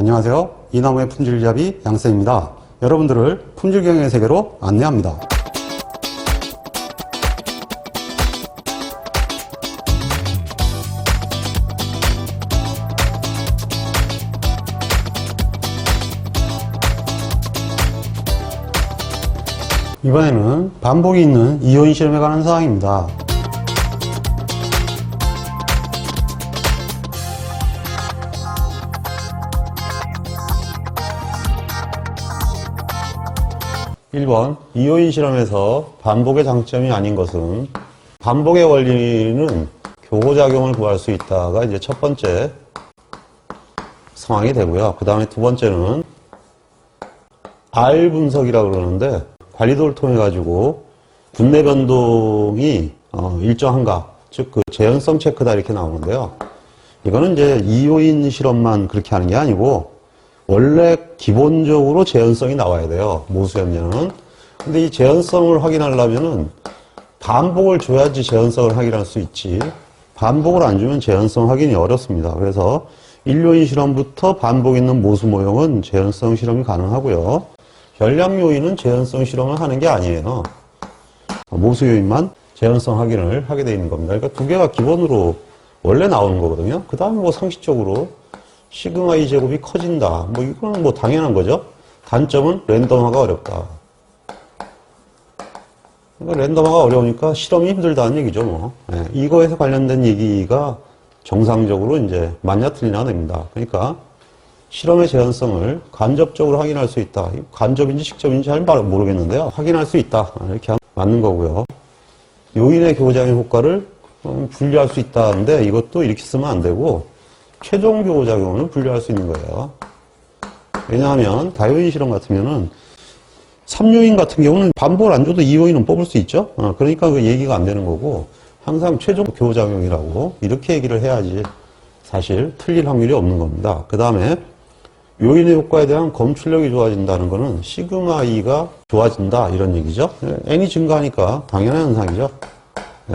안녕하세요. 이나무의 품질잡이 양쌤입니다. 여러분들을 품질경영의 세계로 안내합니다. 이번에는 반복이 있는 이효인 실험에 관한 사항입니다. (1번) 이효인 실험에서 반복의 장점이 아닌 것은 반복의 원리는 교호작용을 구할 수 있다가 이제 첫 번째 상황이 되고요. 그 다음에 두 번째는 R 분석이라고 그러는데 관리도를 통해 가지고 분내 변동이 일정한가, 즉 그 재현성 체크다 이렇게 나오는데요. 이거는 이제 이효인 실험만 그렇게 하는 게 아니고 원래 기본적으로 재현성이 나와야 돼요. 모수염려는. 근데 이 재현성을 확인하려면은 반복을 줘야지 재현성을 확인할 수 있지, 반복을 안 주면 재현성 확인이 어렵습니다. 그래서 일요인 실험부터 반복 있는 모수 모형은 재현성 실험이 가능하고요. 결량 요인은 재현성 실험을 하는 게 아니에요. 모수 요인만 재현성 확인을 하게 되어 있는 겁니다. 그러니까 두 개가 기본으로 원래 나오는 거거든요. 그 다음에 뭐 상식적으로 시그마 이 제곱이 커진다, 뭐 이거는 뭐 당연한 거죠. 단점은 랜덤화가 어렵다. 그러니까 랜덤화가 어려우니까 실험이 힘들다는 얘기죠, 뭐. 네, 이거에서 관련된 얘기가 정상적으로 이제 맞냐 틀리냐 됩니다. 그러니까 실험의 재현성을 간접적으로 확인할 수 있다. 간접인지 직접인지 잘 모르겠는데요. 확인할 수 있다. 이렇게 하면 맞는 거고요. 요인의 교호작용 효과를 분류할 수 있다는데 이것도 이렇게 쓰면 안 되고 최종 교호작용을 분류할 수 있는 거예요. 왜냐하면 다요인 실험 같으면은 3요인 같은 경우는 반복을 안 줘도 2요인은 뽑을 수 있죠. 그러니까 그 얘기가 안 되는 거고 항상 최종 교호작용이라고 이렇게 얘기를 해야지 사실 틀릴 확률이 없는 겁니다. 그 다음에 요인의 효과에 대한 검출력이 좋아진다는 것은 시그마 E가 좋아진다 이런 얘기죠. N이 증가하니까 당연한 현상이죠.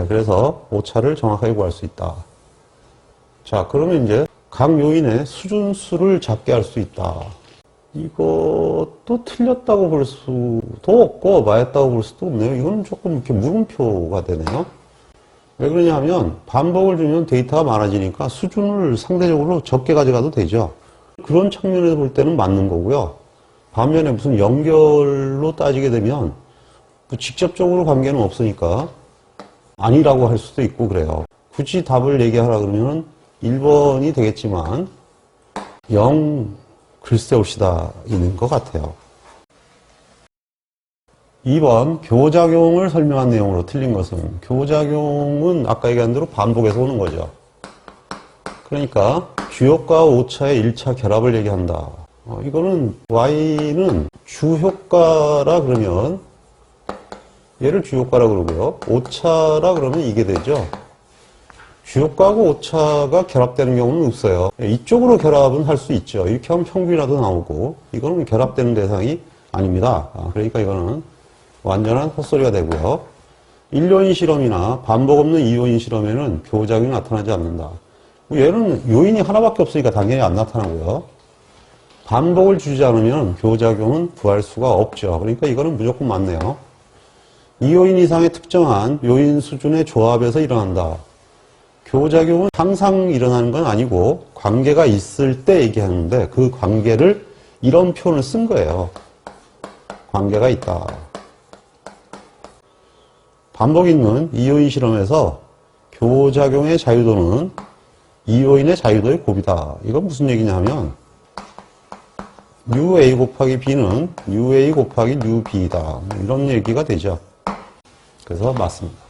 그래서 오차를 정확하게 구할 수 있다. 자, 그러면 이제 각 요인의 수준수를 잡게 할 수 있다. 이것도 틀렸다고 볼 수도 없고 맞았다고 볼 수도 없네요. 이건 조금 이렇게 물음표가 되네요. 왜 그러냐 하면 반복을 주면 데이터가 많아지니까 수준을 상대적으로 적게 가져가도 되죠. 그런 측면에서 볼 때는 맞는 거고요. 반면에 무슨 연결로 따지게 되면 직접적으로 관계는 없으니까 아니라고 할 수도 있고 그래요. 굳이 답을 얘기하라 그러면 1번이 되겠지만 0 글쎄 옵시다 있는 것 같아요. 2번 교호작용을 설명한 내용으로 틀린 것은, 교호작용은 아까 얘기한 대로 반복해서 오는 거죠. 그러니까 주효과 오차의 1차 결합을 얘기한다. 이거는 Y는 주효과라 그러면 얘를 주효과라 그러고요. 오차라 그러면 이게 되죠. 주효과하고 오차가 결합되는 경우는 없어요. 이쪽으로 결합은 할 수 있죠. 이렇게 하면 평균이라도 나오고, 이거는 결합되는 대상이 아닙니다. 그러니까 이거는 완전한 헛소리가 되고요. 1요인 실험이나 반복 없는 2요인 실험에는 교호작용이 나타나지 않는다. 얘는 요인이 하나밖에 없으니까 당연히 안 나타나고요. 반복을 주지 않으면 교호작용은 구할 수가 없죠. 그러니까 이거는 무조건 맞네요. 2요인 이상의 특정한 요인 수준의 조합에서 일어난다. 교호작용은 항상 일어나는 건 아니고 관계가 있을 때 얘기하는데 그 관계를 이런 표현을 쓴 거예요. 관계가 있다. 반복 있는 2요인 실험에서 교호작용의 자유도는 2요인의 자유도의 곱이다. 이건 무슨 얘기냐 하면 UA 곱하기 B는 UA 곱하기 UB이다. 이런 얘기가 되죠. 그래서 맞습니다.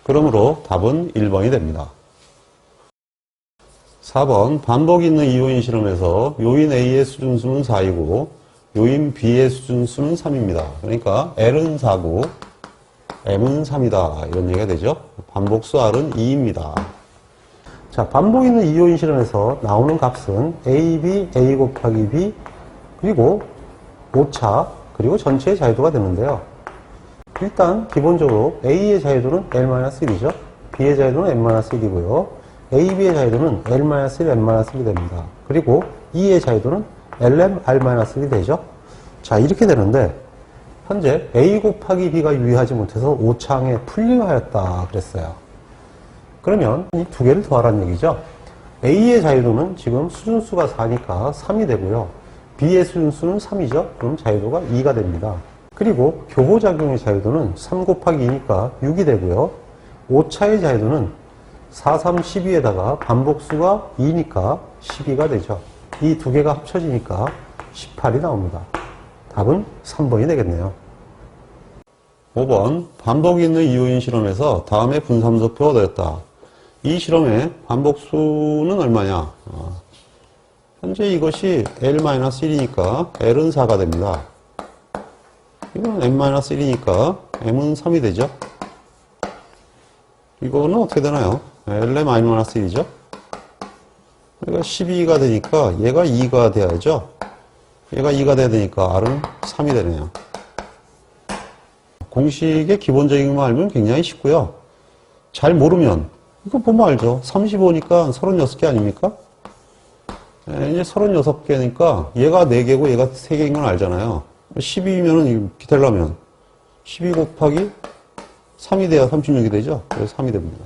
그러므로 답은 1번이 됩니다. 4번 반복이 있는 2요인 실험에서 요인 A의 수준수는 4이고 요인 B의 수준수는 3입니다. 그러니까 L은 4고 M은 3이다. 이런 얘기가 되죠. 반복수 R은 2입니다. 자, 반복 있는 2요인 실험에서 나오는 값은 AB, A 곱하기 B, 그리고 오차, 그리고 전체의 자유도가 되는데요. 일단 기본적으로 A의 자유도는 L-1이죠. B의 자유도는 N-1이고요. AB의 자유도는 L-1, N-1이 됩니다. 그리고 E의 자유도는 LMR-1이 되죠. 자, 이렇게 되는데 현재 A 곱하기 B가 유의하지 못해서 오차항에 풀림하였다 그랬어요. 그러면 이 두 개를 더하라는 얘기죠. A의 자유도는 지금 수준수가 4니까 3이 되고요. B의 수준수는 3이죠. 그럼 자유도가 2가 됩니다. 그리고 교호작용의 자유도는 3 곱하기 2니까 6이 되고요. 오차의 자유도는 4, 3, 12에다가 반복수가 2니까 12가 되죠. 이 두 개가 합쳐지니까 18이 나옵니다. 답은 3번이 되겠네요. 5번 반복이 있는 이유인 실험에서 다음에 분삼석표가 되었다. 이 실험의 반복수는 얼마냐? 현재 이것이 L-1이니까 L은 4가 됩니다. 이건 M-1이니까 M은 3이 되죠. 이거는 어떻게 되나요? L-1이죠. 그러니까 12가 되니까 얘가 2가 돼야죠. 얘가 2가 돼야 되니까 R은 3이 되네요. 공식의 기본적인 거 알면 굉장히 쉽고요. 잘 모르면 이거 보면 알죠. 35니까 36개 아닙니까? 이제 36개니까 얘가 4개고 얘가 3개인 건 알잖아요. 12면은 이렇게 되려면 12 곱하기 3이 돼야 36이 되죠. 그래서 3이 됩니다.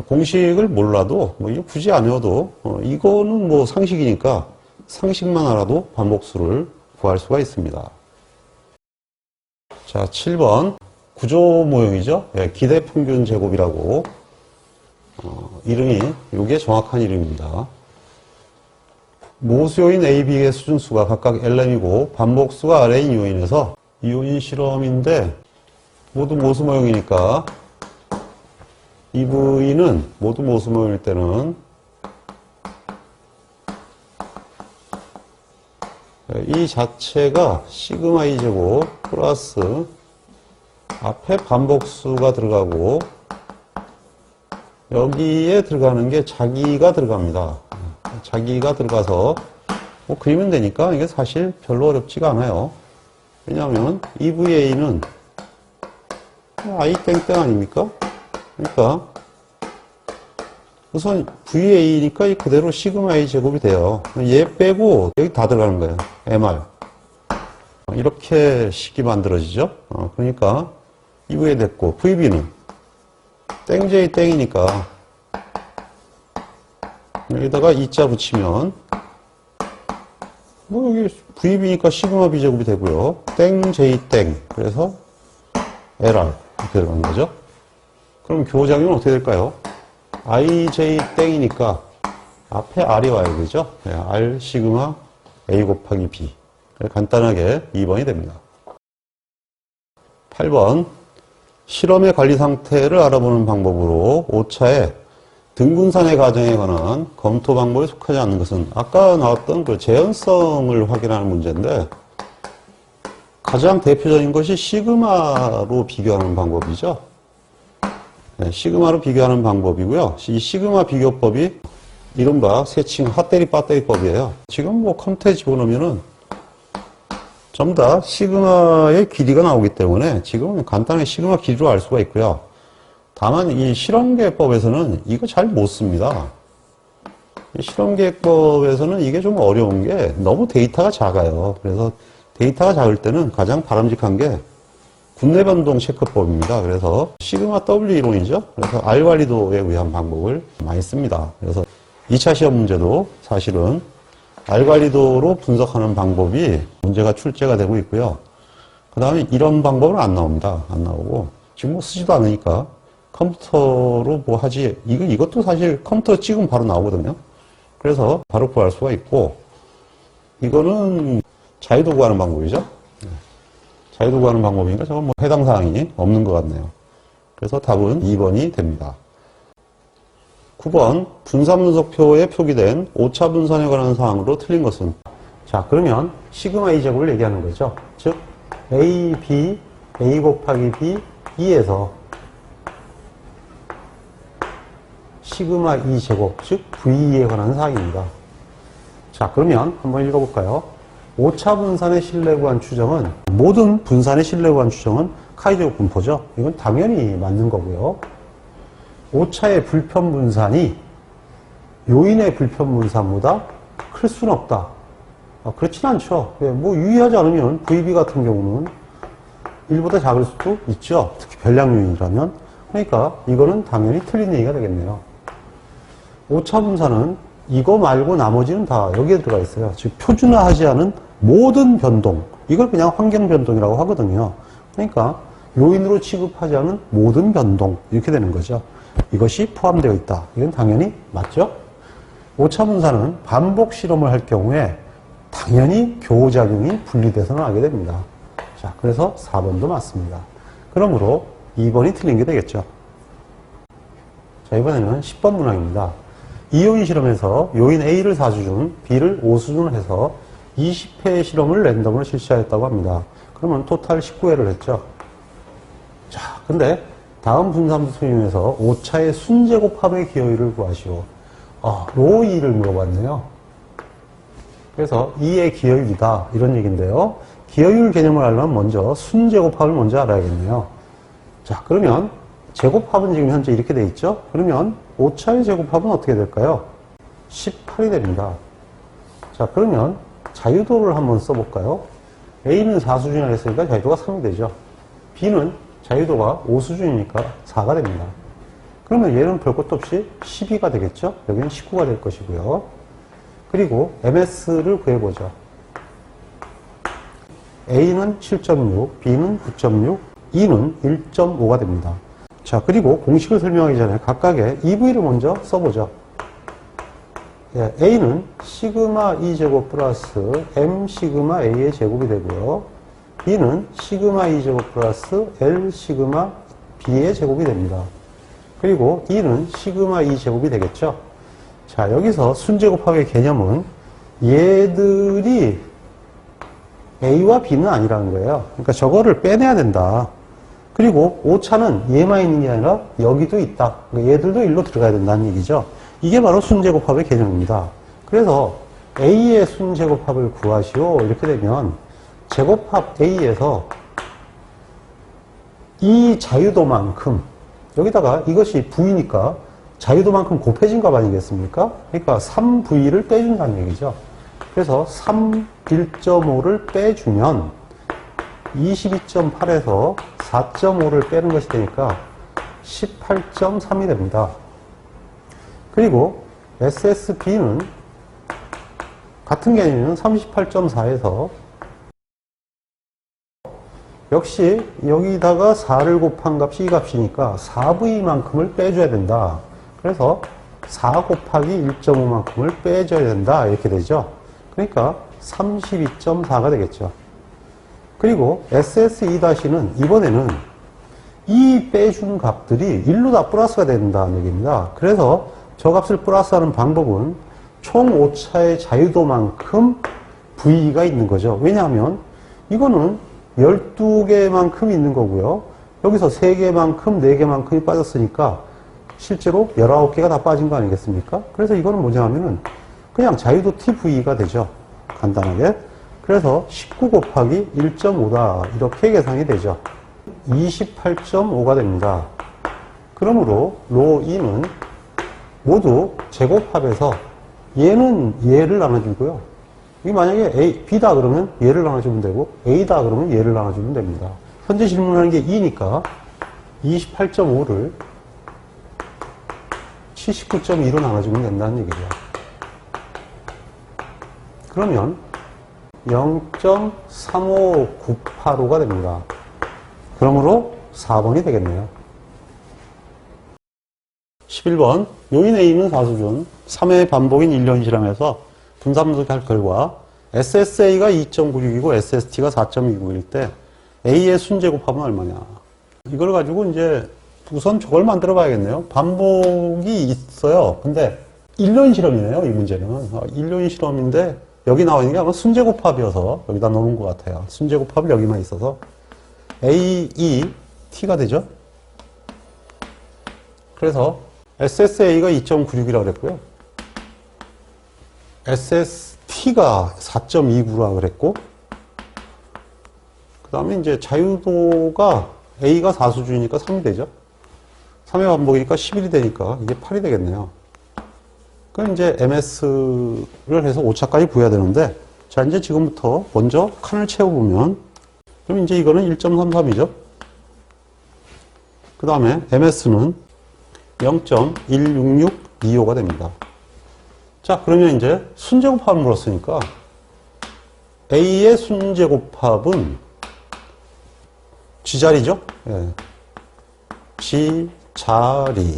공식을 몰라도 뭐 이거 굳이 안 외워도 이거는 뭐 상식이니까 상식만 알아도 반복수를 구할 수가 있습니다. 자, 7번 구조 모형이죠. 기대평균 제곱이라고 이름이 이게 정확한 이름입니다. 모수요인 A, B의 수준수가 각각 LM이고 반복수가 R인 요인에서 이요인 실험인데 모두 모수 모형이니까 EV는 모두 모수 모형일 때는 이 자체가 시그마 E 제곱 플러스 앞에 반복수가 들어가고 여기에 들어가는 게 자기가 들어갑니다. 자기가 들어가서 뭐 그리면 되니까 이게 사실 별로 어렵지가 않아요. 왜냐하면 EVA는 I 땡땡 아닙니까? 그러니까 우선 VA니까 그대로 시그마 A 제곱이 돼요. 얘 빼고 여기 다 들어가는 거예요. MR 이렇게 식이 만들어지죠. 그러니까 EVA 됐고 VB는 땡J 땡이니까 여기다가 2자 붙이면 뭐 여기 VB니까 시그마 B 제곱이 되고요. 땡J 땡 그래서 LR 이렇게 들어가는 거죠. 그럼 교호작용은 어떻게 될까요? IJ 땡이니까 앞에 R이 와야 되죠. R 시그마 A 곱하기 B. 간단하게 2번이 됩니다. 8번 실험의 관리 상태를 알아보는 방법으로 오차의 등분산의 과정에 관한 검토 방법에 속하지 않는 것은 아까 나왔던 그 재현성을 확인하는 문제인데 가장 대표적인 것이 시그마로 비교하는 방법이죠. 시그마로 비교하는 방법이고요. 이 시그마 비교법이 이른바 세칭 핫대리 빠대리법이에요. 지금 뭐 컴퓨터에 집어넣으면은 전부 다 시그마의 길이가 나오기 때문에 지금 간단하게 시그마 길이로 알 수가 있고요. 다만 이 실험계획법에서는 이거 잘 못 씁니다. 이 실험계획법에서는 이게 좀 어려운 게 너무 데이터가 작아요. 그래서 데이터가 작을 때는 가장 바람직한 게 군내 변동 체크법입니다. 그래서 시그마 W 이론이죠. 그래서 R 관리도에 의한 방법을 많이 씁니다. 그래서 2차 시험 문제도 사실은 R 관리도로 분석하는 방법이 문제가 출제가 되고 있고요. 그 다음에 이런 방법은 안 나옵니다. 안 나오고 지금 뭐 쓰지도 않으니까 컴퓨터로 뭐 하지 이것도 사실 컴퓨터 찍으면 바로 나오거든요. 그래서 바로 구할 수가 있고 이거는 자유도 구하는 방법이죠. 자유도 구하는 방법이니까 저건 뭐 해당 사항이 없는 것 같네요. 그래서 답은 2번이 됩니다. 9번 분산분석표에 표기된 오차 분산에 관한 사항으로 틀린 것은? 자, 그러면 시그마 E 제곱을 얘기하는 거죠. 즉 A, B, A 곱하기 B, E에서 시그마 E 제곱, 즉 VE에 관한 사항입니다. 자, 그러면 한번 읽어볼까요? 오차 분산의 실내 구한 추정은 모든 분산의 실내 구한 추정은 카이제곱 분포죠. 이건 당연히 맞는 거고요. 오차의 불편 분산이 요인의 불편 분산보다 클 수는 없다. 그렇진 않죠. 뭐 유의하지 않으면 VB 같은 경우는 1보다 작을 수도 있죠. 특히 별량 요인이라면. 그러니까 이거는 당연히 틀린 얘기가 되겠네요. 오차 분산은 이거 말고 나머지는 다 여기에 들어가 있어요. 즉 표준화하지 않은 모든 변동, 이걸 그냥 환경 변동이라고 하거든요. 그러니까 요인으로 취급하지 않은 모든 변동, 이렇게 되는 거죠. 이것이 포함되어 있다. 이건 당연히 맞죠? 오차 분산은 반복 실험을 할 경우에 당연히 교호작용이 분리돼서 나게 됩니다. 자, 그래서 4번도 맞습니다. 그러므로 2번이 틀린 게 되겠죠. 자, 이번에는 10번 문항입니다. 이요인 실험에서 요인 A를 4수준, B를 5수준을 해서 20회의 실험을 랜덤으로 실시하였다고 합니다. 그러면 토탈 19회를 했죠. 자, 근데 다음 분산부 수임에서 오차의 순제곱합의 기여율을 구하시오. 로 2를 물어봤네요. 그래서 2의 기여율이다, 이런 얘기인데요. 기여율 개념을 알려면 먼저 순제곱합을 먼저 알아야겠네요. 자, 그러면 제곱합은 지금 현재 이렇게 돼 있죠? 그러면 오차의 제곱합은 어떻게 될까요? 18이 됩니다. 자, 그러면 자유도를 한번 써볼까요? A는 4수준이라고 했으니까 자유도가 3이 되죠. B는 자유도가 5수준이니까 4가 됩니다. 그러면 얘는 별 것도 없이 12가 되겠죠? 여기는 19가 될 것이고요. 그리고 MS를 구해보죠. A는 7.6, B는 9.6, E는 1.5가 됩니다. 자, 그리고 공식을 설명하기 전에 각각의 EV를 먼저 써보죠. 예, A는 시그마 E 제곱 플러스 M 시그마 A의 제곱이 되고요. B는 시그마 E 제곱 플러스 L 시그마 B의 제곱이 됩니다. 그리고 E는 시그마 E 제곱이 되겠죠. 자, 여기서 순제곱합의 개념은 얘들이 A와 B는 아니라는 거예요. 그러니까 저거를 빼내야 된다. 그리고 오차는 얘만 있는 게 아니라 여기도 있다. 그러니까 얘들도 일로 들어가야 된다는 얘기죠. 이게 바로 순제곱합의 개념입니다. 그래서 A의 순제곱합을 구하시오. 이렇게 되면 제곱합 A에서 이 자유도만큼, 여기다가 이것이 V니까 자유도만큼 곱해진 값 아니겠습니까? 그러니까 3V를 빼준다는 얘기죠. 그래서 3, 1.5를 빼주면 22.8에서 4.5를 빼는 것이 되니까 18.3이 됩니다. 그리고 SSB는 같은 개념이면 38.4에서 역시 여기다가 4를 곱한 값이 이 값이니까 4V만큼을 빼줘야 된다. 그래서 4 곱하기 1.5만큼을 빼줘야 된다. 이렇게 되죠. 그러니까 32.4가 되겠죠. 그리고 SSE-는 이번에는 이 빼준 값들이 1로 다 플러스가 된다는 얘기입니다. 그래서 저 값을 플러스하는 방법은 총 오차의 자유도만큼 V가 있는 거죠. 왜냐하면 이거는 12개만큼 있는 거고요. 여기서 3개만큼, 4개만큼이 빠졌으니까 실제로 19개가 다 빠진 거 아니겠습니까? 그래서 이거는 뭐냐 하면은 그냥 자유도 TV가 되죠. 간단하게. 그래서 19 곱하기 1.5다. 이렇게 계산이 되죠. 28.5가 됩니다. 그러므로 로 2는 모두 제곱합에서 얘는 얘를 나눠주고요. 이게 만약에 A, B다 그러면 얘를 나눠주면 되고 A다 그러면 얘를 나눠주면 됩니다. 현재 질문하는 게 2니까 28.5를 79.2로 나눠주면 된다는 얘기죠. 그러면 0.35985가 됩니다. 그러므로 4번이 되겠네요. 11번 요인 A는 4수준 3회 반복인 1년 실험에서 분산분석할 결과 SSA가 2.96이고 SST가 4.29일 때 A의 순제곱합은 얼마냐. 이걸 가지고 이제 우선 저걸 만들어 봐야겠네요. 반복이 있어요. 근데 1년 실험이네요. 이 문제는 1년 실험인데 여기 나와 있는 게 아마 순제곱합이어서 여기다 놓은 것 같아요. 순제곱합이 여기만 있어서 A, E, T가 되죠. 그래서 SSA가 2.96이라고 그랬고요. SST가 4.29라고 그랬고, 그 다음에 이제 자유도가 A가 4수준이니까 3이 되죠. 3의 반복이니까 11이 되니까 이게 8이 되겠네요. 그럼 이제 MS를 해서 오차까지 구해야 되는데, 자, 이제 지금부터 먼저 칸을 채워보면, 그럼 이제 이거는 1.33이죠. 그 다음에 MS는 0.16625가 됩니다. 자, 그러면 이제 순제곱합을 물었으니까 A의 순제곱합은 G자리죠? 예. G자리.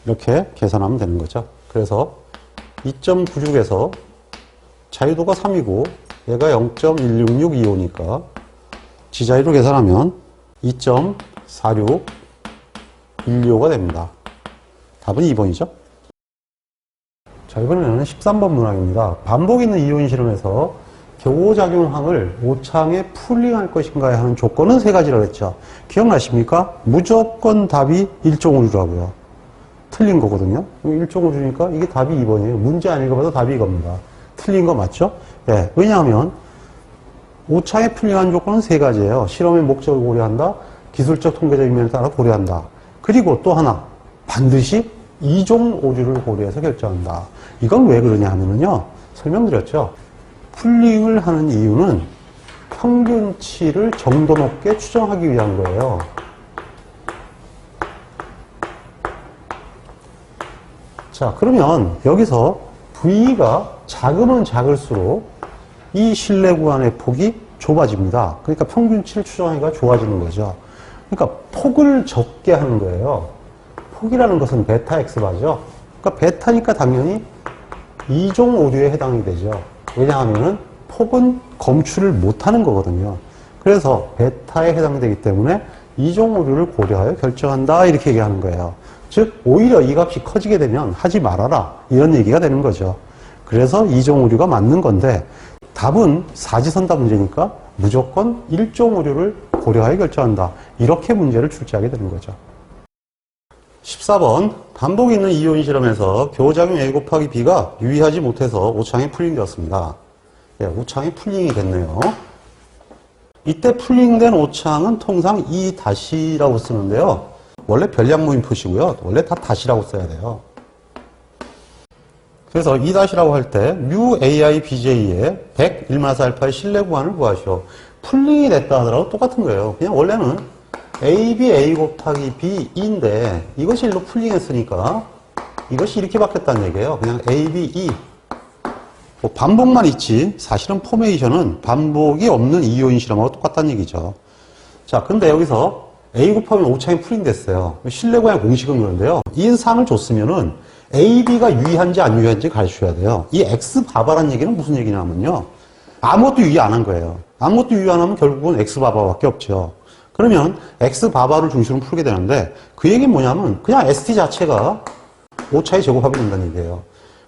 이렇게 계산하면 되는 거죠. 그래서 2.96에서 자유도가 3이고 얘가 0.16625니까 G자리로 계산하면 2.4612가 됩니다. 답은 2번이죠. 자, 이번에는 13번 문항입니다. 반복 있는 이온 실험에서 교호작용항을 오창에 풀링할 것인가에 하는 조건은 세 가지라고 했죠. 기억나십니까? 무조건 답이 1.5주라고요. 틀린 거거든요. 1.5주니까 이게 답이 2번이에요. 문제 안 읽어봐도 답이 이겁니다. 틀린 거 맞죠? 예. 왜냐하면 오창에 풀링한 조건은 세 가지예요. 실험의 목적을 고려한다. 기술적 통계적 의미에 따라 고려한다. 그리고 또 하나, 반드시 이종 오류를 고려해서 결정한다. 이건 왜 그러냐 하면요, 설명드렸죠. 풀링을 하는 이유는 평균치를 정도 높게 추정하기 위한 거예요. 자, 그러면 여기서 V가 작으면 작을수록 이 실내 구간의 폭이 좁아집니다. 그러니까 평균치를 추정하기가 좋아지는 거죠. 그러니까 폭을 적게 하는 거예요. 폭이라는 것은 베타 X바죠. 그러니까 베타니까 당연히 이종 오류에 해당이 되죠. 왜냐하면은 폭은 검출을 못하는 거거든요. 그래서 베타에 해당되기 때문에 이종 오류를 고려하여 결정한다 이렇게 얘기하는 거예요. 즉 오히려 이 값이 커지게 되면 하지 말아라 이런 얘기가 되는 거죠. 그래서 이종 오류가 맞는 건데 답은 사지선다 문제니까 무조건 일종 오류를 고려하여 결정한다. 이렇게 문제를 출제하게 되는 거죠. 14번 반복 있는 이온 실험에서 교작용 A 곱하기 B가 유의하지 못해서 오창에 풀링되었습니다. 예, 오창에 풀링이 됐네요. 이때 풀링된 오창은 통상 이 다시라고 쓰는데요. 원래 별량모임 표시고요. 원래 다 다시라고 써야 돼요. 그래서 이 다시라고 할 때 뮤 AI BJ의 100 1마스 알파의 실내 구간을 구하시오. 풀링이 됐다 하더라도 똑같은 거예요. 그냥 원래는 AB A 곱하기 B인데 이것이 일로 풀링했으니까 이것이 이렇게 바뀌었다는 얘기예요. 그냥 AB E. 뭐 반복만 있지 사실은 포메이션은 반복이 없는 이온 실험하고 똑같다는 얘기죠. 자, 근데 여기서 A 곱하면 오창이 풀링됐어요. 실내 구간의 공식은 그런데요. 이 상을 줬으면은 AB가 유의한지 안 유의한지 가르쳐야 돼요. 이 X 바바란 얘기는 무슨 얘기냐면요. 아무것도 유의 안 한 거예요. 아무것도 유의 안 하면 결국은 X 바바밖에 없죠. 그러면 X 바바를 중심으로 풀게 되는데 그 얘기는 뭐냐면 그냥 ST 자체가 오차의 제곱합이 된다는 얘기예요.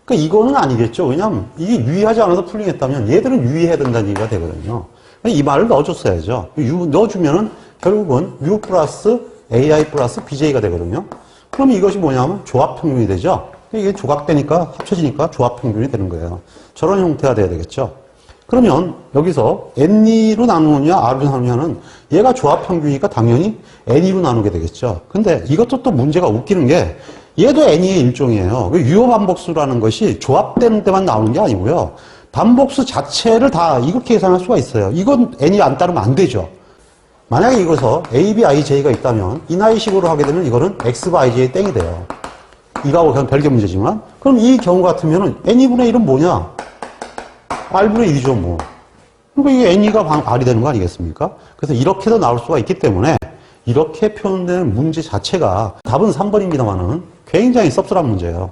그러니까 이거는 아니겠죠. 왜냐하면 이게 유의하지 않아서 풀링했다면 얘들은 유의해야 된다는 얘기가 되거든요. 이 말을 넣어줬어야죠. 넣어주면은 결국은 U 플러스 AI 플러스 BJ가 되거든요. 그럼 이것이 뭐냐면 조합평균이 되죠. 이게 조각되니까 합쳐지니까 조합평균이 되는 거예요. 저런 형태가 돼야 되겠죠. 그러면 여기서 N2로 나누느냐 R로 나누냐는 얘가 조합평균이니까 당연히 N2로 나누게 되겠죠. 근데 이것도 또 문제가 웃기는 게 얘도 N의 일종이에요. 유효반복수라는 것이 조합되는 데만 나오는 게 아니고요. 반복수 자체를 다 이렇게 계산할 수가 있어요. 이건 N이 안 따르면 안 되죠. 만약에 이거서 A, B, I, J가 있다면 이나이식으로 하게 되면 이거는 X, Y, J 땡이 돼요. 이거하고 그냥 별개 문제지만 그럼 이 경우 같으면은 N2분의 1은 뭐냐? R분의 1이죠 뭐. 그러니까 이게 N2가 R이 되는 거 아니겠습니까? 그래서 이렇게도 나올 수가 있기 때문에 이렇게 표현되는 문제 자체가 답은 3번입니다만은 굉장히 섭섭한 문제예요.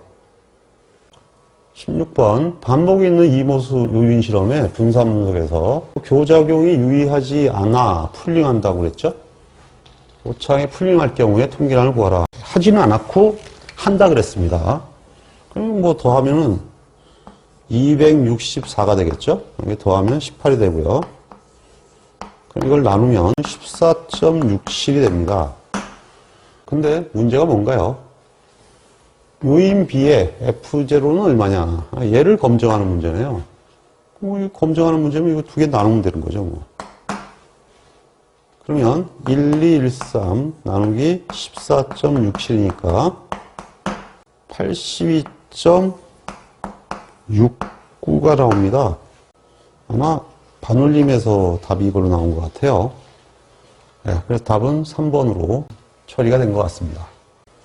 16번 반복이 있는 이모수 요인 실험의 분산 분석에서 교작용이 유의하지 않아 풀링한다고 그랬죠? 오창에 풀링할 경우에 통계량을 구하라. 하지는 않았고 한다 그랬습니다. 그럼 뭐 더하면은 264가 되겠죠? 여기 더하면 18이 되고요. 그럼 이걸 나누면 14.67이 됩니다. 근데 문제가 뭔가요? 요인 B의 F0는 얼마냐? 얘를 검증하는 문제네요. 뭐 검증하는 문제면 이거 두 개 나누면 되는 거죠, 뭐. 그러면 1213 나누기 14.67이니까 82 0.69가 나옵니다. 아마 반올림에서 답이 이걸로 나온 것 같아요. 네, 그래서 답은 3번으로 처리가 된 것 같습니다.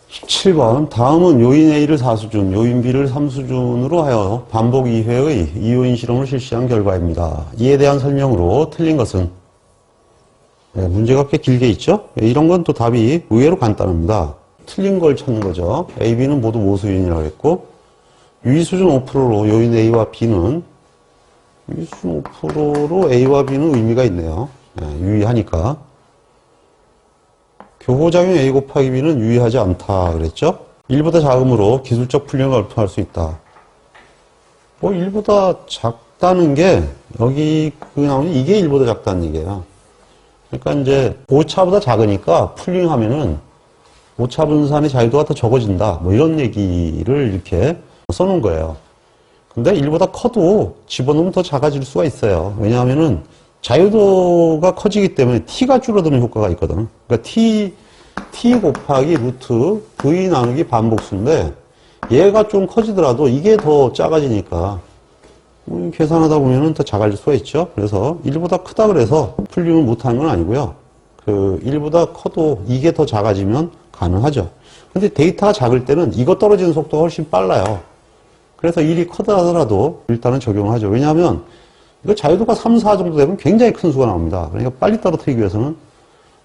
17번. 다음은 요인 A를 4수준, 요인 B를 3수준으로 하여 반복 2회의 이요인 실험을 실시한 결과입니다. 이에 대한 설명으로 틀린 것은? 네, 문제가 꽤 길게 있죠? 네, 이런 건 또 답이 의외로 간단합니다. 틀린 걸 찾는 거죠. A, B는 모두 모수요인이라고 했고, 유의수준 5%로 요인 A와 B는, 유의수준 5%로 A와 B는 의미가 있네요. 네, 유의하니까. 교호작용 A 곱하기 B는 유의하지 않다 그랬죠? 1보다 작음으로 기술적 풀림을 얼토할 수 있다. 뭐 1보다 작다는 게 여기 나오는 이게 1보다 작다는 얘기예요. 그러니까 이제 오차보다 작으니까 풀링하면은 오차 분산의 자유도가 더 적어진다. 뭐 이런 얘기를 이렇게 써놓은 거예요. 근데 1보다 커도 집어넣으면 더 작아질 수가 있어요. 왜냐하면은 자유도가 커지기 때문에 t가 줄어드는 효과가 있거든. 그러니까 t 곱하기 루트 v 나누기 반복수인데 얘가 좀 커지더라도 이게 더 작아지니까 계산하다 보면은 더 작아질 수가 있죠. 그래서 1보다 크다 그래서 풀림을 못하는 건 아니고요. 그 1보다 커도 이게 더 작아지면 가능하죠. 근데 데이터가 작을 때는 이거 떨어지는 속도가 훨씬 빨라요. 그래서 1이 커다 하더라도 일단은 적용을 하죠. 왜냐하면 이거 자유도가 3, 4 정도 되면 굉장히 큰 수가 나옵니다. 그러니까 빨리 떨어뜨리기 위해서는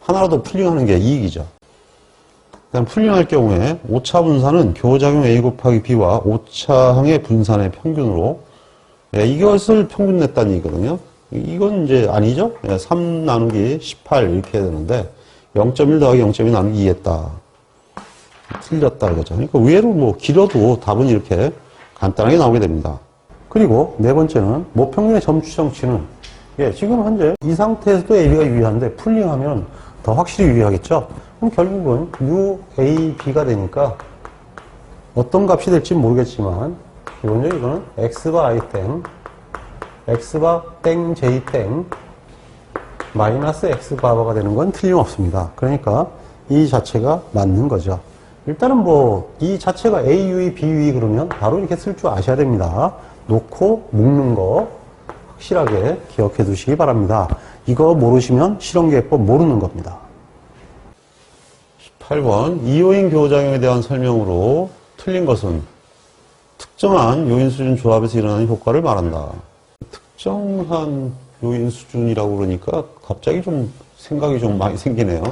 하나라도 풀링하는 게 이익이죠. 그다음 풀링할 경우에 오차 분산은 교호작용 A 곱하기 B와 오차항의 분산의 평균으로 이것을 평균 냈다는 얘기거든요. 이건 이제 아니죠. 3 나누기 18 이렇게 해야 되는데 0.1 더하기 0.2 나누기 2 했다. 틀렸다 이거죠. 그러니까 의외로 뭐 길어도 답은 이렇게 간단하게 나오게 됩니다. 그리고 네 번째는 모평균의 점추정치는 지금 현재 이 상태에서도 AB가 유의한데 풀링하면 더 확실히 유의하겠죠. 그럼 결국은 UAB가 되니까 어떤 값이 될지 모르겠지만 기본적으로 이거는 X바 I땡 X바 땡 J 땡 마이너스 X바가 되는 건 틀림없습니다. 그러니까 이 자체가 맞는 거죠. 일단은 뭐 이 자체가 AUE, BUE 그러면 바로 이렇게 쓸 줄 아셔야 됩니다. 놓고 묶는 거 확실하게 기억해 두시기 바랍니다. 이거 모르시면 실험계법 모르는 겁니다. 18번. 이요인 교호작용에 대한 설명으로 틀린 것은 특정한 요인 수준 조합에서 일어나는 효과를 말한다. 특정한 요인 수준이라고 그러니까 갑자기 좀 생각이 좀 많이 생기네요.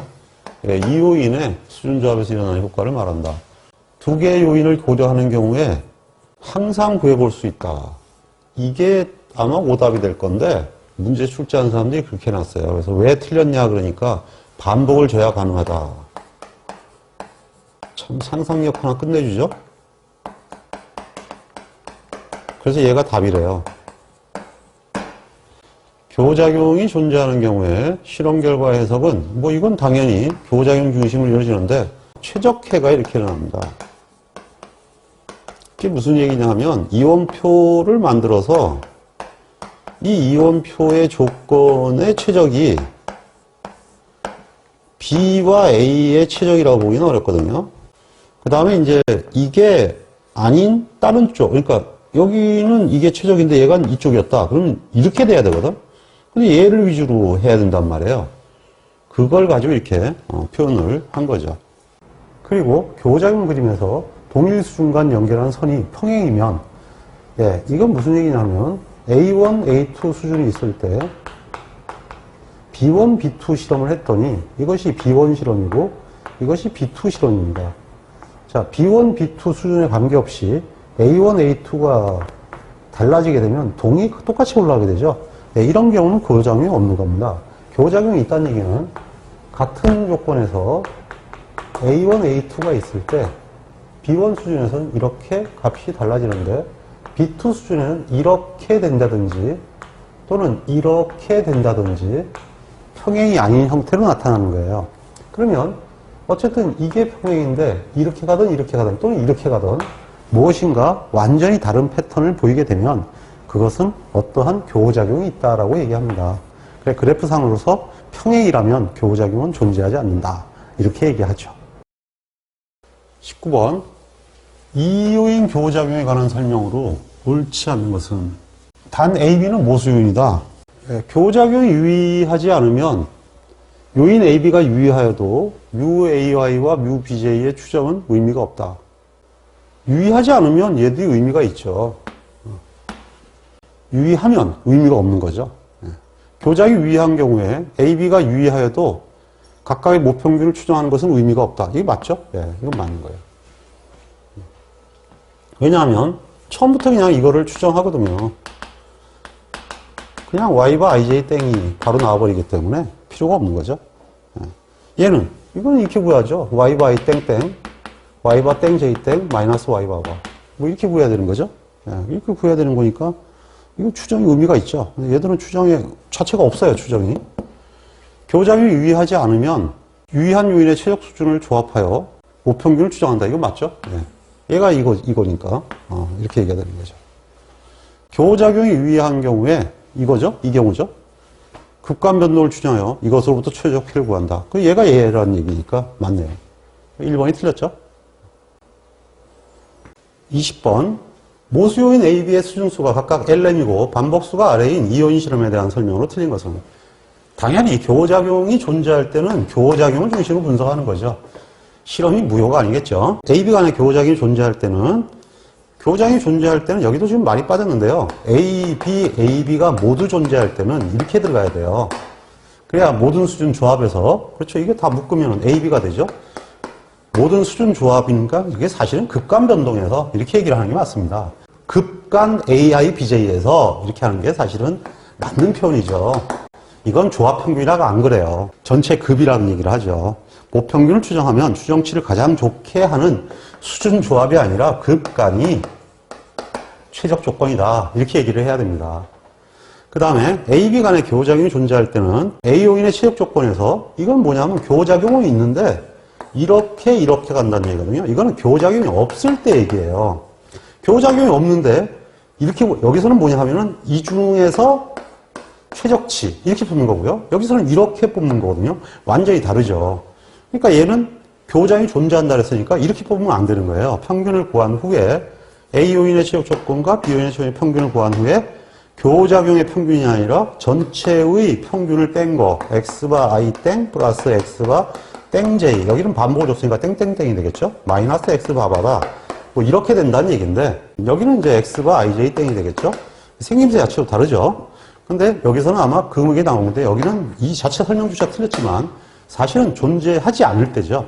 이 요인의 수준 조합에서 일어나는 효과를 말한다. 두 개의 요인을 고려하는 경우에 항상 구해볼 수 있다. 이게 아마 오답이 될 건데 문제 출제한 사람들이 그렇게 해놨어요. 그래서 왜 틀렸냐 그러니까 반복을 줘야 가능하다. 참 상상력 하나 끝내주죠. 그래서 얘가 답이래요. 교호작용이 존재하는 경우에 실험 결과 해석은 뭐 이건 당연히 교호작용 중심으로 이루어지는데 최적해가 이렇게 일어납니다. 이게 무슨 얘기냐 하면 이원표를 만들어서 이 이원표의 조건의 최적이 B와 A의 최적이라고 보기는 어렵거든요. 그 다음에 이제 이게 아닌 다른 쪽, 그러니까 여기는 이게 최적인데 얘가 이쪽이었다. 그러면 이렇게 돼야 되거든. 근데 얘를 위주로 해야 된단 말이에요. 그걸 가지고 이렇게 표현을 한 거죠. 그리고 교호작용 그림에서 동일 수준 간 연결하는 선이 평행이면 이건 무슨 얘기냐면 A1, A2 수준이 있을 때 B1, B2 실험을 했더니 이것이 B1 실험이고 이것이 B2 실험입니다. 자, B1, B2 수준에 관계없이 A1, A2가 달라지게 되면 동이 똑같이 올라가게 되죠. 이런 경우는 교호작용이 없는 겁니다. 교호작용이 있다는 얘기는 같은 조건에서 A1, A2가 있을 때 B1 수준에서는 이렇게 값이 달라지는데 B2 수준에는 이렇게 된다든지 또는 이렇게 된다든지 평행이 아닌 형태로 나타나는 거예요. 그러면 어쨌든 이게 평행인데 이렇게 가든 또는 이렇게 가든 무엇인가 완전히 다른 패턴을 보이게 되면 그것은 어떠한 교호작용이 있다라고 얘기합니다. 그래, 그래프상으로서 평행이라면 교호작용은 존재하지 않는다. 이렇게 얘기하죠. 19번. 이요인 교호작용에 관한 설명으로 옳지 않는 것은 단 AB는 모수요인이다. 교호작용이 유의하지 않으면 요인 AB가 유의하여도 뮤 AY와 뮤 BJ의 추정은 의미가 없다. 유의하지 않으면 얘들이 의미가 있죠. 유의하면 의미가 없는 거죠. 교작이 유의한 경우에 AB가 유의하여도 각각의 모평균을 추정하는 것은 의미가 없다. 이게 맞죠? 예, 이건 맞는 거예요. 왜냐하면 처음부터 그냥 이거를 추정하거든요. 그냥 Y바 IJ 땡이 바로 나와버리기 때문에 필요가 없는 거죠. 얘는 이건 이렇게 구하죠. Y바 I 땡땡 Y바 땡 J 땡 마이너스 Y바바 뭐 이렇게 구해야 되는 거죠. 이렇게 구해야 되는 거니까 이거 추정이 의미가 있죠. 얘들은 추정의 자체가 없어요. 추정이. 교작용이 유의하지 않으면 유의한 요인의 최적 수준을 조합하여 모평균을 추정한다. 이거 맞죠? 얘가 이거니까 이렇게 얘기해야 되는 거죠. 교작용이 유의한 경우에 이거죠? 이 경우죠? 극관 변동을 추정하여 이것으로부터 최적 피를 구한다. 그 얘가 얘라는 얘기니까 맞네요. 1번이 틀렸죠? 20번 모수요인 AB의 수준수가 각각 LM이고 반복수가 R인 이요인 실험에 대한 설명으로 틀린 것은 당연히 교호작용이 존재할 때는 교호작용을 중심으로 분석하는 거죠. 실험이 무효가 아니겠죠. AB 간의 교호작용이 존재할 때는 여기도 지금 많이 빠졌는데요. A, B, AB가 모두 존재할 때는 이렇게 들어가야 돼요. 그래야 모든 수준 조합에서 그렇죠. 이게 다 묶으면 AB가 되죠. 모든 수준 조합이니까 이게 사실은 급간 변동에서 이렇게 얘기를 하는 게 맞습니다. 급간 AI, BJ에서 이렇게 하는 게 사실은 맞는 표현이죠. 이건 조합 평균이라고 안 그래요. 전체 급이라는 얘기를 하죠. 모평균을 추정하면 추정치를 가장 좋게 하는 수준 조합이 아니라 급간이 최적 조건이다. 이렇게 얘기를 해야 됩니다. 그 다음에 AB 간의 교호작용이 존재할 때는 A 요인의 최적 조건에서 이건 뭐냐면 교호작용은 있는데 이렇게 간다는 얘기거든요. 이거는 교호작용이 없을 때 얘기예요. 교호작용이 없는데 이렇게 여기서는 뭐냐 하면은 이 중에서 최적치 이렇게 뽑는 거고요. 여기서는 이렇게 뽑는 거거든요. 완전히 다르죠. 그러니까 얘는 교호작용이 존재한다 그랬으니까 이렇게 뽑으면 안 되는 거예요. 평균을 구한 후에 A 요인의 최적 조건과 B 요인의 최적 평균을 구한 후에 교호작용의 평균이 아니라 전체의 평균을 뺀 거 X바 I 땡 플러스 X바 땡 J 여기는 반복을 줬으니까 땡땡땡이 되겠죠. 마이너스 X바 바바 뭐 이렇게 된다는 얘기인데 여기는 이제 X바 IJ 땡이 되겠죠. 생김새 자체도 다르죠. 근데 여기서는 아마 그게 나오는데 여기는 이 자체 설명주자 틀렸지만 사실은 존재하지 않을 때죠.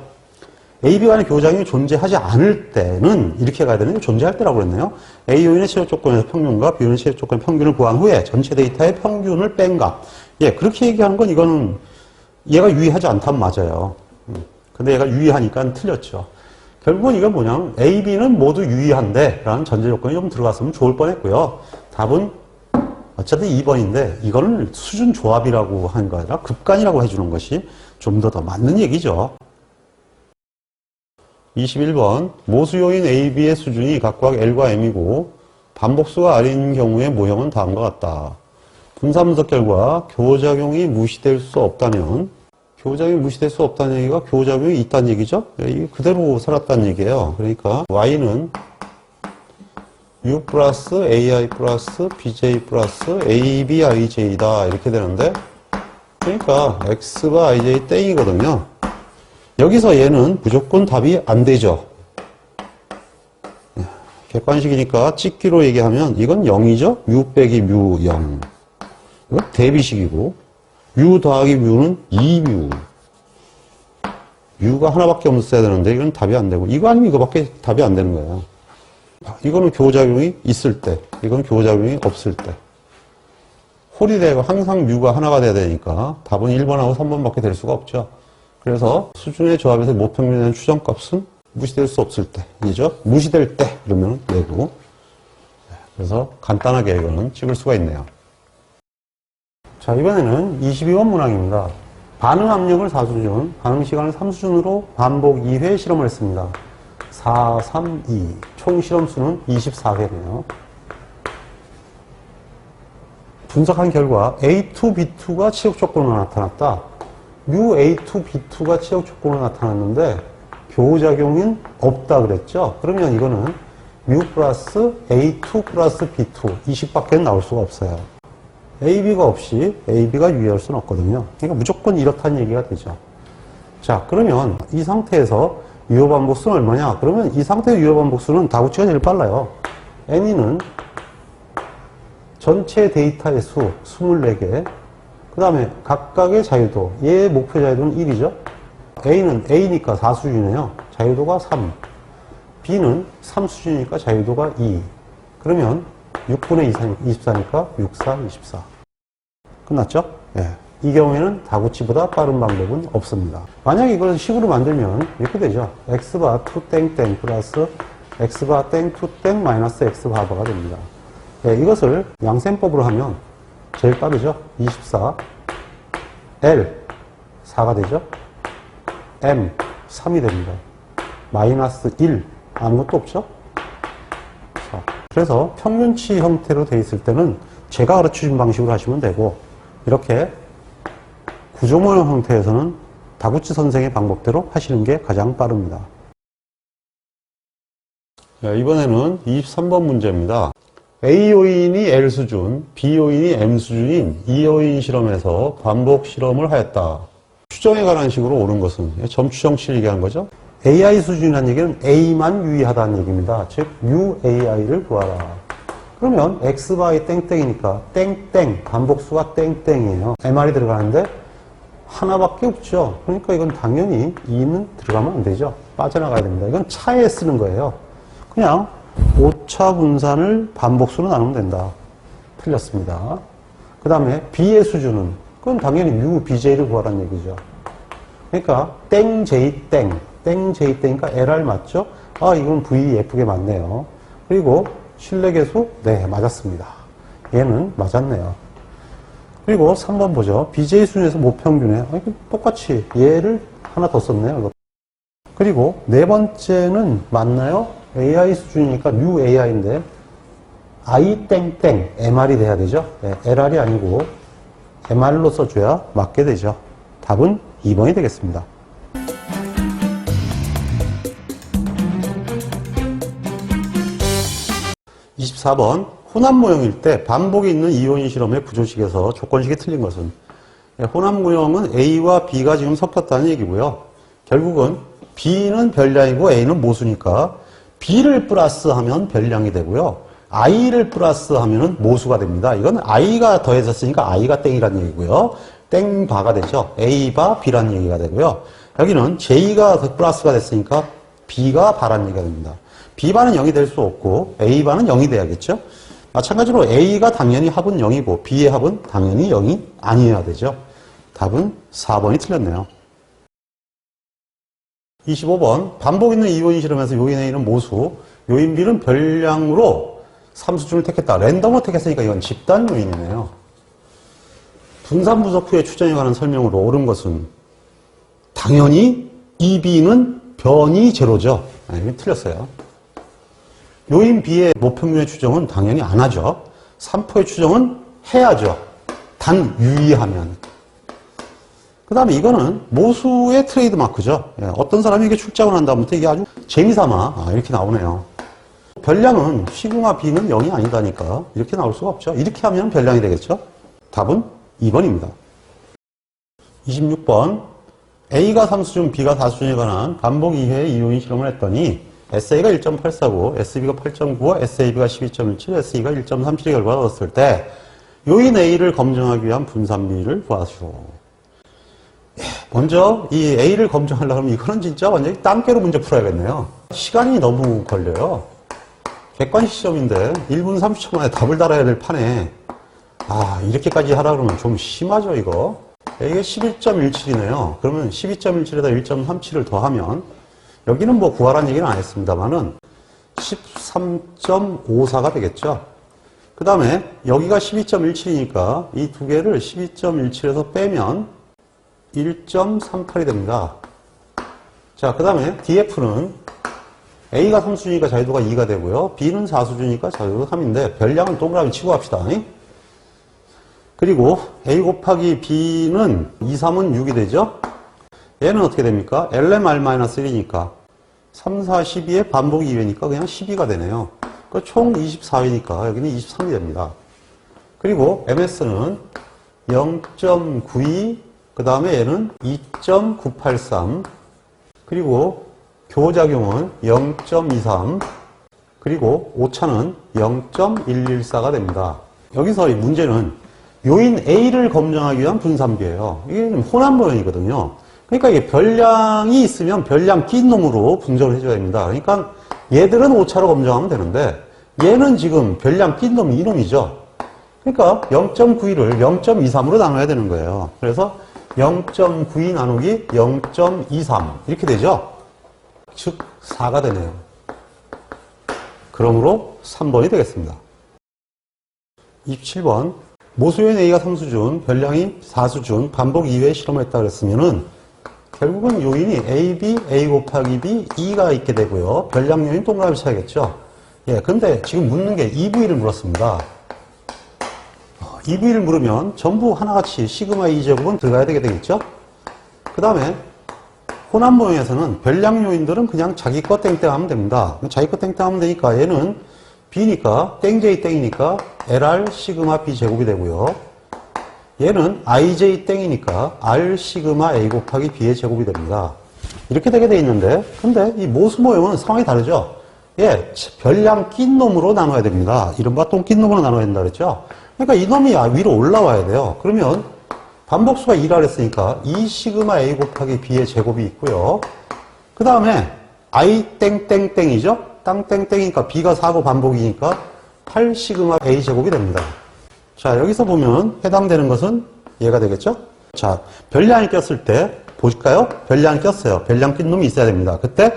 AB 간의 교호작용이 존재하지 않을 때는 이렇게 가야 되는 게 존재할 때라고 그랬네요. A 요인의 최적 조건에서 평균과 B 요인의 최적 조건의 평균을 구한 후에 전체 데이터의 평균을 뺀 값. 예, 그렇게 얘기하는 건 이거는 얘가 유의하지 않다면 맞아요. 근데 얘가 유의하니까 틀렸죠. 결국은 이건 뭐냐면 A, B는 모두 유의한데 라는 전제 조건이 좀 들어갔으면 좋을 뻔했고요. 답은 어쨌든 2번인데 이거는 수준 조합이라고 하는 거 아니라 급간이라고 해주는 것이 좀 더 맞는 얘기죠. 21번 모수요인 A, B의 수준이 각각 L과 M이고 반복수가 R인 경우의 모형은 다음과 같다. 분사분석 결과 교호작용이 무시될 수 없다면 교호작용이 무시될 수 없다는 얘기가 교호작용이 있다는 얘기죠. 이게 그대로 살았다는 얘기예요. 그러니까 Y는 U 플러스 AI 플러스 BJ 플러스 AB IJ다 이렇게 되는데 그러니까 X가 IJ 땡이거든요. 여기서 얘는 무조건 답이 안 되죠. 객관식이니까 찍기로 얘기하면 이건 0이죠. 뮤 빼기 뮤 0. 이건 대비식이고 뮤 더하기 뮤는 2뮤. 뮤가 하나밖에 없어야 되는데 이건 답이 안 되고 이거 아니면 이거밖에 답이 안 되는 거예요. 이거는 교호작용이 있을 때, 이건 교호작용이 없을 때. 홀이되고 항상 뮤가 하나가 돼야 되니까 답은 1번하고 3번밖에 될 수가 없죠. 그래서 수준의 조합에서 모평균의 추정값은 무시될 수 없을 때, 이죠? 무시될 때 그러면 얘고. 그래서 간단하게 이거는 찍을 수가 있네요. 자, 이번에는 22번 문항입니다. 반응 압력을 4수준, 반응 시간을 3수준으로 반복 2회 실험을 했습니다. 4, 3, 2. 총 실험 수는 24회네요. 분석한 결과 A2, B2가 치역 조건으로 나타났다. 뮤 A2, B2가 치역 조건으로 나타났는데 교우작용은 없다 그랬죠? 그러면 이거는 mu 플러스 A2 플러스 B2 이 식밖에 나올 수가 없어요. AB가 없이 AB가 유의할 수는 없거든요. 그러니까 무조건 이렇다는 얘기가 되죠. 자, 그러면 이 상태에서 유효반복수는 얼마냐? 그러면 이 상태의 유효반복수는 다구치가 제일 빨라요. N이는 전체 데이터의 수 24개, 그 다음에 각각의 자유도, 얘의 목표 자유도는 1이죠. A는 A니까 4수준이에요. 자유도가 3. B는 3수준이니까 자유도가 2. 그러면 6분의 24니까 6, 4, 24. 끝났죠? 예. 이 경우에는 다구치보다 빠른 방법은 없습니다. 만약 이걸 식으로 만들면 이렇게 되죠. x바 2 땡땡 플러스 x바 땡 2 땡 마이너스 x 바바가 됩니다. 예, 이것을 양셈법으로 하면 제일 빠르죠. 24 L 4가 되죠. M 3이 됩니다. 마이너스 1 아무것도 없죠. 자, 그래서 평균치 형태로 되어 있을 때는 제가 가르쳐준 방식으로 하시면 되고, 이렇게 구조모형 형태에서는 다구치 선생의 방법대로 하시는 게 가장 빠릅니다. 이번에는 23번 문제입니다. A 요인이 L 수준, B 요인이 M 수준인 2요인 실험에서 반복 실험을 하였다. 추정에 관한 식으로 옳은 것은 점추정치를 얘기한 거죠. AI 수준이라는 얘기는 A만 유의하다는 얘기입니다. 즉 UAI를 구하라. 그러면 X바이 땡땡이니까 땡땡 반복수가 땡땡이에요. MR이 들어가는데 하나밖에 없죠. 그러니까 이건 당연히 2는 들어가면 안 되죠. 빠져나가야 됩니다. 이건 차에 쓰는 거예요. 그냥 오차 분산을 반복수로 나누면 된다. 틀렸습니다. 그 다음에 B의 수준은 그건 당연히 U, BJ를 구하라는 얘기죠. 그러니까 땡, J, 땡, 땡, J, 땡이니까 LR 맞죠? 아, 이건 VF게 맞네요. 그리고 실내계수? 네, 맞았습니다. 얘는 맞았네요. 그리고 3번 보죠. BJ 수준에서 모평균에 똑같이 얘를 하나 더 썼네요. 그리고 네 번째는 맞나요? AI 수준이니까 new AI인데 I 땡땡 MR이 돼야 되죠. 네, LR이 아니고 MR로 써줘야 맞게 되죠. 답은 2번이 되겠습니다. 24번 혼합 모형일 때 반복이 있는 이온인 실험의 부조식에서 조건식이 틀린 것은, 혼합 모형은 A와 B가 지금 섞였다는 얘기고요. 결국은 B는 별량이고 A는 모수니까 B를 플러스하면 별량이 되고요. I를 플러스하면 모수가 됩니다. 이건 I가 더해졌으니까 I가 땡이라는 얘기고요. 땡바가 되죠. A바 B라는 얘기가 되고요. 여기는 J가 더 플러스가 됐으니까 B가 바라는 얘기가 됩니다. B바는 0이 될 수 없고 A바는 0이 돼야겠죠. 마찬가지로 A가 당연히 합은 0이고 B의 합은 당연히 0이 아니어야 되죠. 답은 4번이 틀렸네요. 25번 반복 있는 이온인 실험에서 요인 A는 모수, 요인 B는 별량으로 3수준을 택했다. 랜덤으로 택했으니까 이건 집단 요인이네요. 분산 부적 후의 추정에 관한 설명으로 옳은 것은 당연히 EB는 변이 제로죠. 이건 틀렸어요. 요인 B의 모평균의 추정은 당연히 안 하죠. 3포의 추정은 해야죠. 단 유의하면. 그 다음에 이거는 모수의 트레이드 마크죠. 어떤 사람이 이게 출장을 한 다음부터 이게 아주 재미삼아 이렇게 나오네요. 별량은 시그마 B는 0이 아니다니까 이렇게 나올 수가 없죠. 이렇게 하면 별량이 되겠죠. 답은 2번입니다. 26번 A가 3수준, B가 4수준에 관한 반복 2회의 이온인 실험을 했더니 SA가 1.849, SB가 8.95, SAB가 12.17, SE가 1.37의 결과를 얻었을 때 요인 A를 검증하기 위한 분산비를 구하시오. 먼저 이 A를 검증하려고 하면 이거는 진짜 완전히 땀깨로 문제 풀어야겠네요. 시간이 너무 걸려요. 객관식 시험인데 1분 30초 만에 답을 달아야 될 판에 이렇게까지 하라 그러면 좀 심하죠 이거. 이게 11.17이네요. 그러면 12.17에다 1.37을 더하면 여기는 뭐 구하라는 얘기는 안 했습니다만은 13.54가 되겠죠. 그 다음에 여기가 12.17이니까 이 두 개를 12.17에서 빼면 1.38이 됩니다. 자, 그 다음에 DF는 A가 3수준이니까 자유도가 2가 되고요. B는 4수준이니까 자유도가 3인데 별량을 동그라미 치고 갑시다. 그리고 A 곱하기 B는 2, 3은 6이 되죠. 얘는 어떻게 됩니까? LMR-1이니까 3, 4, 12에 반복이 2회니까 그냥 12가 되네요. 총 24회니까 여기는 23이 됩니다. 그리고 MS는 0.92, 그 다음에 얘는 2.983, 그리고 교작용은 0.23, 그리고 오차는 0.114가 됩니다. 여기서 이 문제는 요인 A를 검정하기 위한 분산비예요. 이게 혼합 모형이거든요. 그러니까 이게 별량이 있으면 별량 낀 놈으로 분석을 해줘야 됩니다. 그러니까 얘들은 오차로 검정하면 되는데 얘는 지금 별량 낀 놈이 이놈이죠. 그러니까 0.91을 0.23으로 나눠야 되는 거예요. 그래서 0.92 나누기 0.23 이렇게 되죠. 즉 4가 되네요. 그러므로 3번이 되겠습니다. 27번 모수요인 A가 3수준, 별량이 4수준, 반복 2회 실험을 했다 그랬으면은 결국은 요인이 A, B, A 곱하기 B, E가 있게 되고요. 별량 요인 동그라미 쳐야겠죠. 예, 근데 지금 묻는 게 EV를 물었습니다. EV를 물으면 전부 하나같이 시그마 2제곱은 들어가야 되겠죠. 그 다음에 혼합 모형에서는 별량 요인들은 그냥 자기 거 땡땡 하면 됩니다. 자기 거 땡땡 하면 되니까 얘는 B니까 땡J 땡이니까 LR 시그마 B 제곱이 되고요. 얘는 IJ 땡이니까 R 시그마 A 곱하기 B의 제곱이 됩니다. 이렇게 되게 돼 있는데 근데 이 모수 모형은 상황이 다르죠. 예, 별량 낀 놈으로 나눠야 됩니다. 이른바 똥 낀 놈으로 나눠야 된다 그랬죠. 그러니까 이 놈이 위로 올라와야 돼요. 그러면 반복수가 2라 했으니까 2 시그마 A 곱하기 B의 제곱이 있고요. 그 다음에 I 땡땡땡이죠. 땅땡땡이니까 B가 4고 반복이니까 8 시그마 A 제곱이 됩니다. 자, 여기서 보면 해당되는 것은 얘가 되겠죠? 자, 별량이 꼈을 때 보실까요? 별량이 꼈어요. 별량 낀 놈이 있어야 됩니다. 그때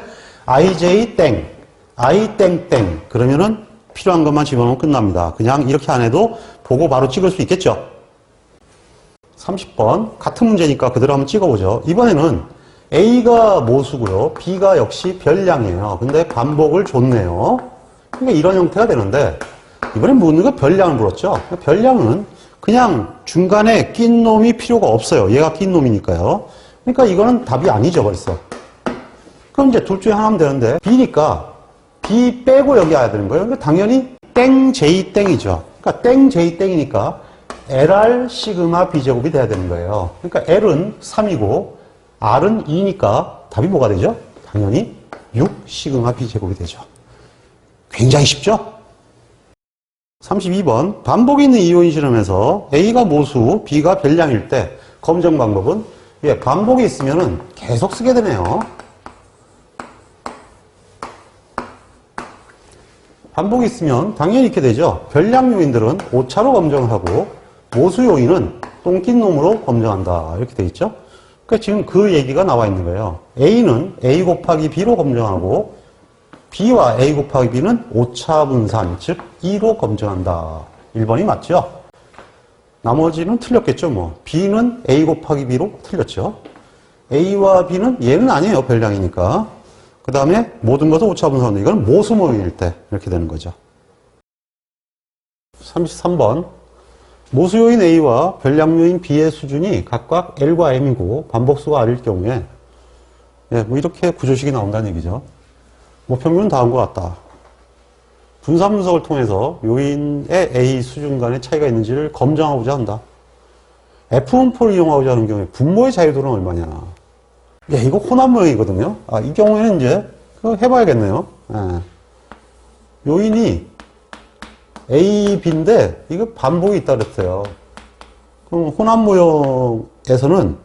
IJ 땡, I 땡땡 그러면은 필요한 것만 집어넣으면 끝납니다. 그냥 이렇게 안 해도 보고 바로 찍을 수 있겠죠? 30번 같은 문제니까 그대로 한번 찍어보죠. 이번에는 A가 모수고요. B가 역시 별량이에요. 근데 반복을 줬네요. 그러니까 이런 형태가 되는데 이번엔 묻는 거 별량을 물었죠. 별량은 그냥 중간에 낀 놈이 필요가 없어요. 얘가 낀 놈이니까요. 그러니까 이거는 답이 아니죠 벌써. 그럼 이제 둘 중에 하나 하면 되는데 B니까 B 빼고 여기 와야 되는 거예요. 그러니까 당연히 땡 J 땡이죠. 그러니까 땡 J 땡이니까 LR 시그마 B 제곱이 돼야 되는 거예요. 그러니까 L은 3이고 R은 2니까 답이 뭐가 되죠? 당연히 6 시그마 B 제곱이 되죠. 굉장히 쉽죠? 32번 반복이 있는 이요인 실험에서 A가 모수, B가 별량일 때 검정 방법은 예, 반복이 있으면은 계속 쓰게 되네요. 반복이 있으면 당연히 이렇게 되죠. 별량 요인들은 오차로 검정을 하고 모수 요인은 똥낀 놈으로 검정한다. 이렇게 돼 있죠. 그러니까 지금 그 얘기가 나와 있는 거예요. A는 A 곱하기 B로 검정하고 B와 A 곱하기 B는 오차 분산, 즉 2로 검정한다. 1번이 맞죠? 나머지는 틀렸겠죠. 뭐 B는 A 곱하기 B로 틀렸죠. A와 B는 얘는 아니에요. 별량이니까. 그 다음에 모든 것은 오차 분산. 이건 모수 모형일 때 이렇게 되는 거죠. 33번 모수 요인 A와 별량 요인 B의 수준이 각각 L과 M이고 반복수가 R일 경우에 예, 뭐 이렇게 구조식이 나온다는 얘기죠. 뭐 평균은 다 한 것 같다. 분산 분석을 통해서 요인의 A 수준 간의 차이가 있는지를 검증하고자 한다. F1포를 이용하고자 하는 경우에 분모의 자유도는 얼마냐. 예, 이거 혼합 모형이거든요. 아, 이 경우에는 이제 그거 해봐야겠네요. 예. 요인이 A, B인데 이거 반복이 있다 그랬어요. 그럼 혼합 모형에서는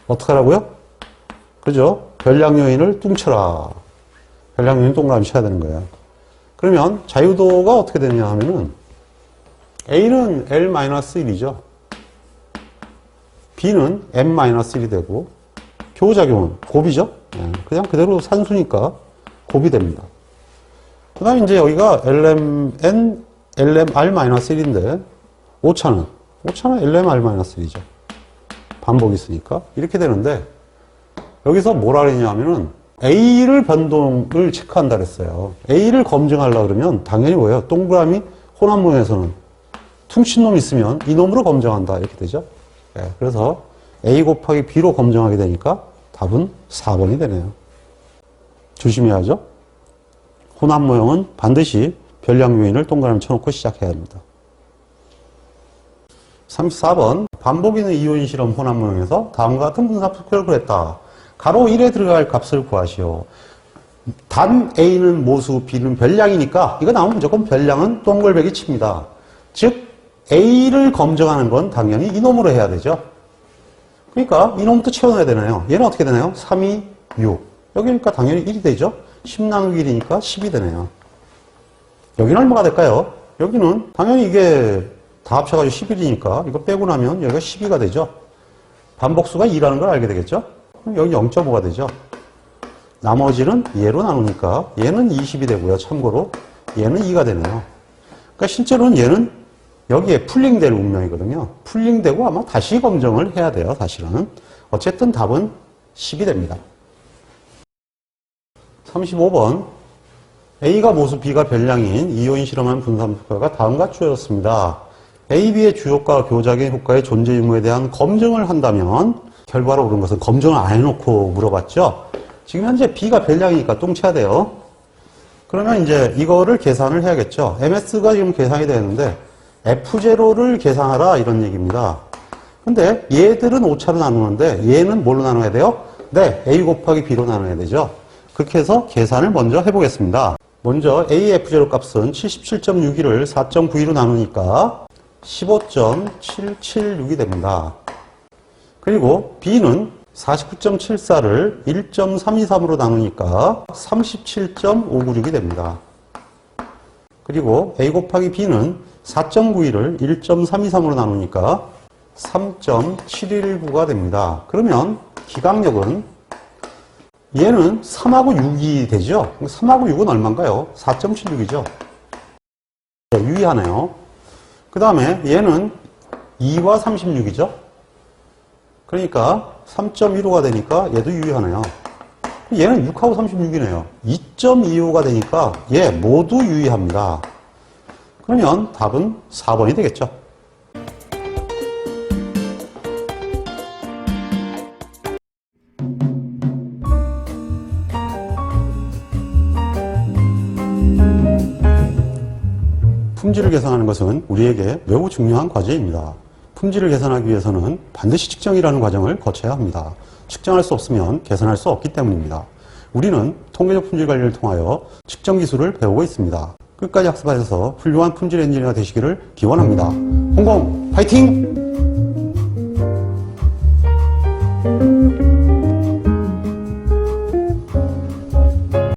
어떻게 하라고요? 그죠? 별량 요인을 뚱쳐라. 별량 요인 동그라미 쳐야 되는 거예요. 그러면 자유도가 어떻게 되느냐 하면은 A는 L-1이죠. B는 M-1이 되고 교작용은 곱이죠. 그냥 그대로 산수니까 곱이 됩니다. 그 다음에 이제 여기가 LMN, LMR-1인데 오차는 LMR-1이죠. 반복이 있으니까. 이렇게 되는데 여기서 뭐라 그랬냐 하면은 A를 변동을 체크한다 그랬어요. A를 검증하려고 그러면 당연히 뭐예요? 동그라미 혼합 모형에서는 퉁친 놈이 있으면 이 놈으로 검증한다. 이렇게 되죠. 네, 그래서 A 곱하기 B로 검증하게 되니까 답은 4번이 되네요. 조심해야죠. 혼합 모형은 반드시 별량 요인을 동그라미 쳐놓고 시작해야 합니다. 34번 반복 있는 이온 실험 혼합 모형에서 다음과 같은 분산법을 구했다. 가로 1에 들어갈 값을 구하시오. 단 A는 모수, B는 별량이니까 이거 나오면 무조건 별량은 동글배기 칩니다. 즉 A를 검정하는 건 당연히 이놈으로 해야 되죠. 그러니까 이놈부터 채워넣어야 되나요? 얘는 어떻게 되나요? 3, 2, 6. 여기니까 당연히 1이 되죠. 10 나누기 1이니까 10이 되네요. 여기는 얼마가 될까요? 여기는 당연히 이게 다 합쳐가지고 11이니까 이거 빼고 나면 여기가 12가 되죠. 반복수가 2라는 걸 알게 되겠죠. 그럼 여기 0.5가 되죠. 나머지는 얘로 나누니까 얘는 20이 되고요. 참고로 얘는 2가 되네요. 그러니까 실제로는 얘는 여기에 풀링될 운명이거든요. 풀링되고 아마 다시 검정을 해야 돼요. 사실은. 어쨌든 답은 10이 됩니다. 35번 A가 모수 B가 별량인 이온 실험한 분산표가 다음과 주어졌습니다. A, B의 주효과, 교작의 효과의 존재 유무에 대한 검증을 한다면 결과로 오른 것은 검증을 안 해놓고 물어봤죠. 지금 현재 B가 별량이니까 똥쳐야 돼요. 그러면 이제 이거를 계산을 해야겠죠. MS가 지금 계산이 되는데 F0를 계산하라 이런 얘기입니다. 근데 얘들은 오차로 나누는데 얘는 뭘로 나눠야 돼요? 네, A 곱하기 B로 나눠야 되죠. 그렇게 해서 계산을 먼저 해보겠습니다. 먼저 A F0 값은 77.61을 4.92로 나누니까 15.776이 됩니다. 그리고 B는 49.74를 1.323으로 나누니까 37.596이 됩니다. 그리고 A 곱하기 B는 4.91을 1.323으로 나누니까 3.719가 됩니다. 그러면 기강력은 얘는 3하고 6이 되죠? 3하고 6은 얼마인가요? 4.76이죠? 유의하네요. 그 다음에 얘는 2와 36이죠? 그러니까 3.15가 되니까 얘도 유의하네요. 얘는 6하고 36이네요. 2.25가 되니까 얘 모두 유의합니다. 그러면 답은 4번이 되겠죠. 품질을 계산하는 것은 우리에게 매우 중요한 과제입니다. 품질을 계산하기 위해서는 반드시 측정이라는 과정을 거쳐야 합니다. 측정할 수 없으면 계산할 수 없기 때문입니다. 우리는 통계적 품질 관리를 통하여 측정 기술을 배우고 있습니다. 끝까지 학습하셔서 훌륭한 품질 엔지니어가 되시기를 기원합니다. 홍콩 파이팅!